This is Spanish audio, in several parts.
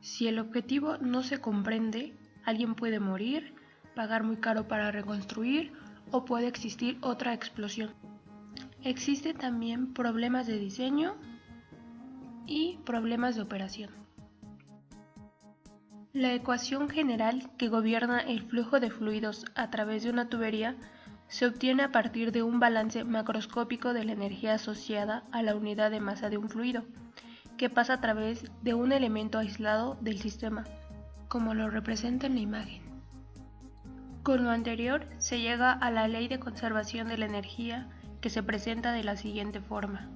Si el objetivo no se comprende, alguien puede morir, pagar muy caro para reconstruir o puede existir otra explosión. Existen también problemas de diseño y problemas de operación. La ecuación general que gobierna el flujo de fluidos a través de una tubería se obtiene a partir de un balance macroscópico de la energía asociada a la unidad de masa de un fluido, que pasa a través de un elemento aislado del sistema, como lo representa en la imagen. Con lo anterior se llega a la ley de conservación de la energía, que se presenta de la siguiente forma.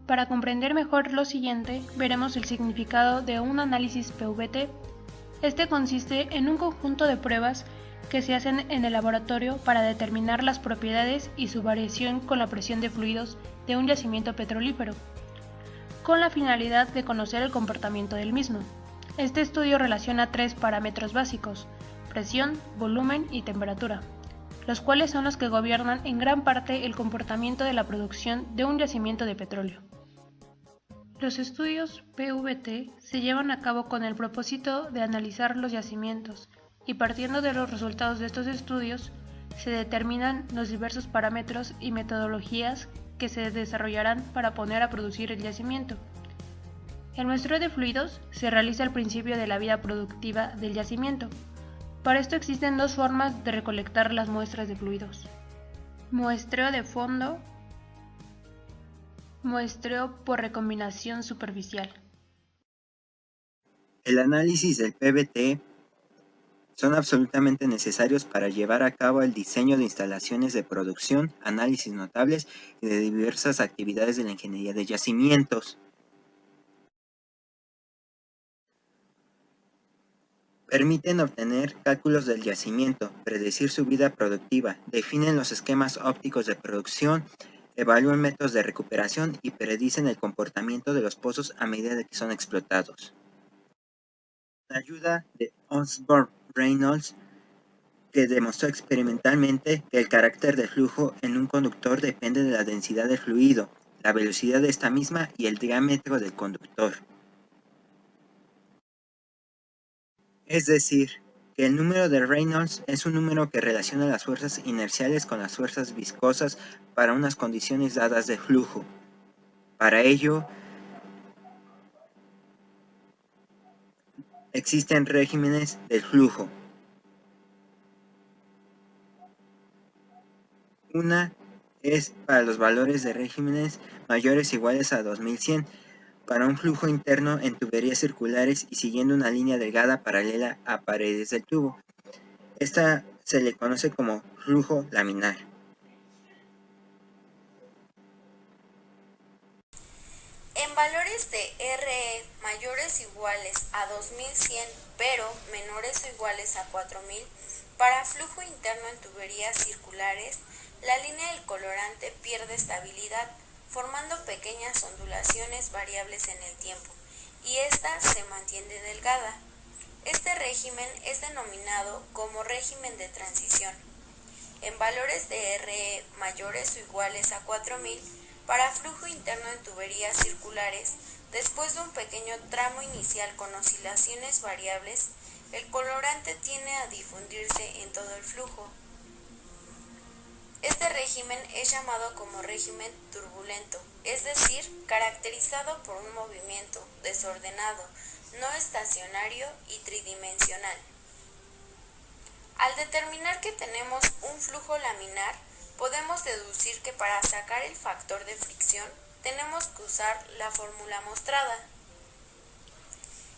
Para comprender mejor lo siguiente, veremos el significado de un análisis PVT. Este consiste en un conjunto de pruebas que se hacen en el laboratorio para determinar las propiedades y su variación con la presión de fluidos de un yacimiento petrolífero, con la finalidad de conocer el comportamiento del mismo. Este estudio relaciona tres parámetros básicos: presión, volumen y temperatura, los cuales son los que gobiernan en gran parte el comportamiento de la producción de un yacimiento de petróleo. Los estudios PVT se llevan a cabo con el propósito de analizar los yacimientos y, partiendo de los resultados de estos estudios, se determinan los diversos parámetros y metodologías que se desarrollarán para poner a producir el yacimiento. El muestreo de fluidos se realiza al principio de la vida productiva del yacimiento. Para esto existen dos formas de recolectar las muestras de fluidos: muestreo de fondo, muestreo por recombinación superficial. El análisis del PVT son absolutamente necesarios para llevar a cabo el diseño de instalaciones de producción, análisis notables y de diversas actividades de la ingeniería de yacimientos. Permiten obtener cálculos del yacimiento, predecir su vida productiva, definen los esquemas ópticos de producción, evalúan métodos de recuperación y predicen el comportamiento de los pozos a medida de que son explotados. La ayuda de Osborne-Reynolds, que demostró experimentalmente que el carácter del flujo en un conductor depende de la densidad del fluido, la velocidad de esta misma y el diámetro del conductor. Es decir, que el número de Reynolds es un número que relaciona las fuerzas inerciales con las fuerzas viscosas para unas condiciones dadas de flujo. Para ello, existen regímenes del flujo. Una es para los valores de regímenes mayores o iguales a 2100, para un flujo interno en tuberías circulares y siguiendo una línea delgada paralela a paredes del tubo. Esta se le conoce como flujo laminar. En valores de RE mayores o iguales a 2100 pero menores o iguales a 4000, para flujo interno en tuberías circulares, la línea del colorante pierde estabilidad, formando pequeñas ondulaciones variables en el tiempo, y ésta se mantiene delgada. Este régimen es denominado como régimen de transición. En valores de RE mayores o iguales a 4000, para flujo interno en tuberías circulares, después de un pequeño tramo inicial con oscilaciones variables, el colorante tiende a difundirse en todo el flujo. Este régimen es llamado como régimen turbulento, es decir, caracterizado por un movimiento desordenado, no estacionario y tridimensional. Al determinar que tenemos un flujo laminar, podemos deducir que para sacar el factor de fricción tenemos que usar la fórmula mostrada.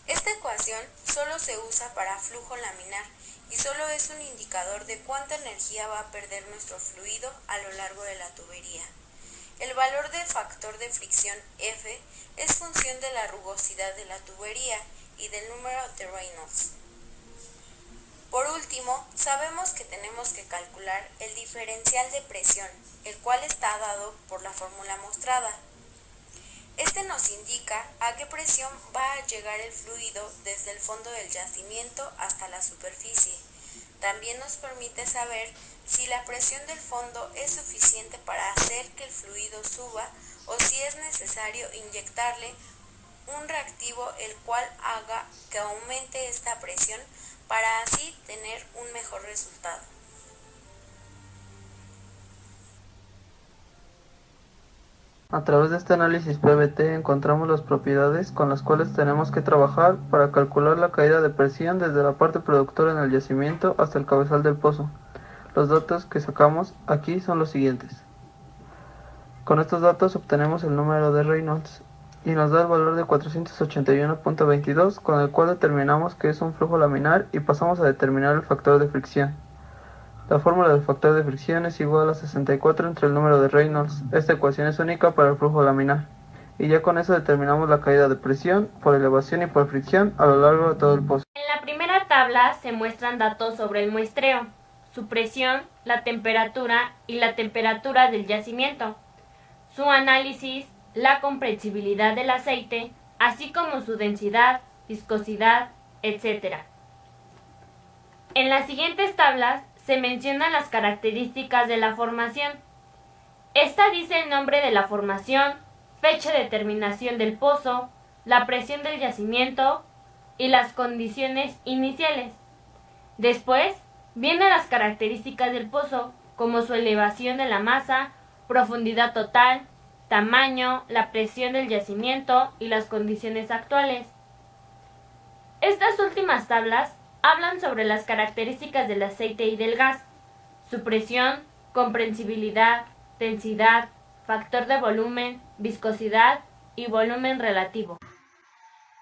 Esta ecuación solo se usa para flujo laminar y solo es un indicador de cuánta energía va a perder nuestro fluido a lo largo de la tubería. El valor del factor de fricción F es función de la rugosidad de la tubería y del número de Reynolds. Por último, sabemos que tenemos que calcular el diferencial de presión, el cual está dado por la fórmula mostrada. Este nos indica a qué presión va a llegar el fluido desde el fondo del yacimiento hasta la superficie. También nos permite saber si la presión del fondo es suficiente para hacer que el fluido suba o si es necesario inyectarle un reactivo el cual haga que aumente esta presión para así tener un mejor resultado. A través de este análisis PVT encontramos las propiedades con las cuales tenemos que trabajar para calcular la caída de presión desde la parte productora en el yacimiento hasta el cabezal del pozo. Los datos que sacamos aquí son los siguientes. Con estos datos obtenemos el número de Reynolds y nos da el valor de 481.22, con el cual determinamos que es un flujo laminar y pasamos a determinar el factor de fricción. La fórmula del factor de fricción es igual a 64 entre el número de Reynolds. Esta ecuación es única para el flujo laminar. Y ya con eso determinamos la caída de presión por elevación y por fricción a lo largo de todo el pozo. En la primera tabla se muestran datos sobre el muestreo, su presión, la temperatura y la temperatura del yacimiento, su análisis, la compresibilidad del aceite, así como su densidad, viscosidad, etc. En las siguientes tablas se mencionan las características de la formación. Esta dice el nombre de la formación, fecha de terminación del pozo, la presión del yacimiento y las condiciones iniciales. Después vienen las características del pozo, como su elevación de la masa, profundidad total, tamaño, la presión del yacimiento y las condiciones actuales. Estas últimas tablas hablan sobre las características del aceite y del gas, su presión, compresibilidad, densidad, factor de volumen, viscosidad y volumen relativo.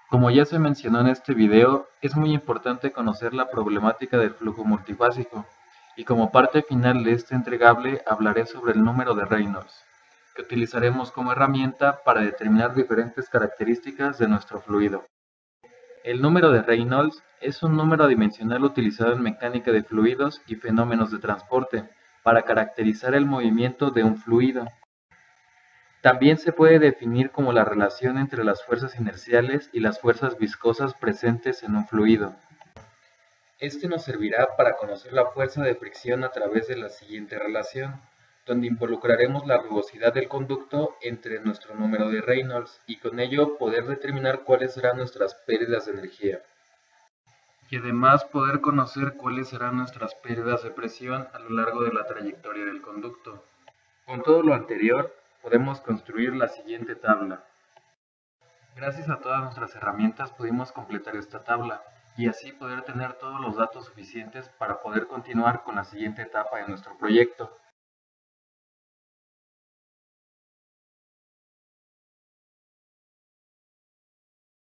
Como ya se mencionó en este video, es muy importante conocer la problemática del flujo multifásico, y como parte final de este entregable hablaré sobre el número de Reynolds, que utilizaremos como herramienta para determinar diferentes características de nuestro fluido. El número de Reynolds es un número dimensional utilizado en mecánica de fluidos y fenómenos de transporte para caracterizar el movimiento de un fluido. También se puede definir como la relación entre las fuerzas inerciales y las fuerzas viscosas presentes en un fluido. Este nos servirá para conocer la fuerza de fricción a través de la siguiente relación, donde involucraremos la rugosidad del conducto entre nuestro número de Reynolds y con ello poder determinar cuáles serán nuestras pérdidas de energía. Y además poder conocer cuáles serán nuestras pérdidas de presión a lo largo de la trayectoria del conducto. Con todo lo anterior, podemos construir la siguiente tabla. Gracias a todas nuestras herramientas pudimos completar esta tabla y así poder tener todos los datos suficientes para poder continuar con la siguiente etapa de nuestro proyecto.